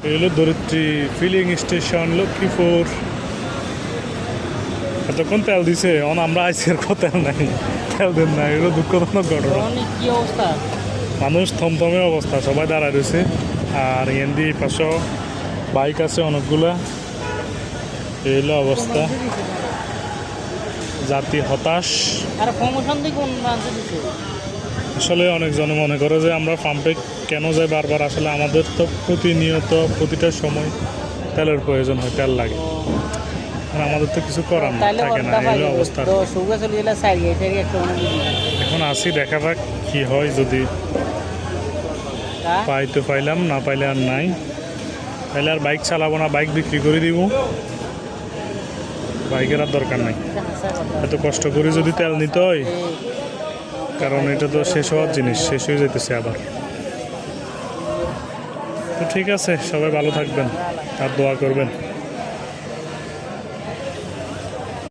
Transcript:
এই হলো ধরিত্রী ফিলিং স্টেশন লক্ষ্মীপুর। এতক্ষণ তেল দিছে আমরা আইসি আর তেল নাই, তেল দেন না, এগুলো দুঃখজনক ঘটনা। কি অবস্থা, মানুষ থমথমে অবস্থা, সবাই দাঁড়ায় রয়েছে। আর এনডি পাশে বাইক আছে অনেকগুলা। এই হলো অবস্থা, জাতি হতাশ। আসলে অনেকজনে মনে করে যে আমরা পাম্পে কেন যাই বারবার, আসলে আমাদের তো প্রতিনিয়ত প্রতিটা সময় তেলের প্রয়োজন হয়, তেল লাগে। আর আমাদের তো কিছু করার থাকে না, এই হলো অবস্থা। এখন আসি, দেখা যাক কি হয়, যদি পাই তো পাইলাম, না পাইলে আর নাই। তাহলে আর বাইক চালাবো না, বাইক বিক্রি করে দিব, বাইকের আর দরকার নাই। এত কষ্ট করে যদি তেল নিতে হয়, কারণ এটা তো শেষ হওয়ার জিনিস, শেষ হয়ে যেতেছে আবার। তো ঠিক আছে, সবাই ভালো থাকবেন আর দোয়া করবেন।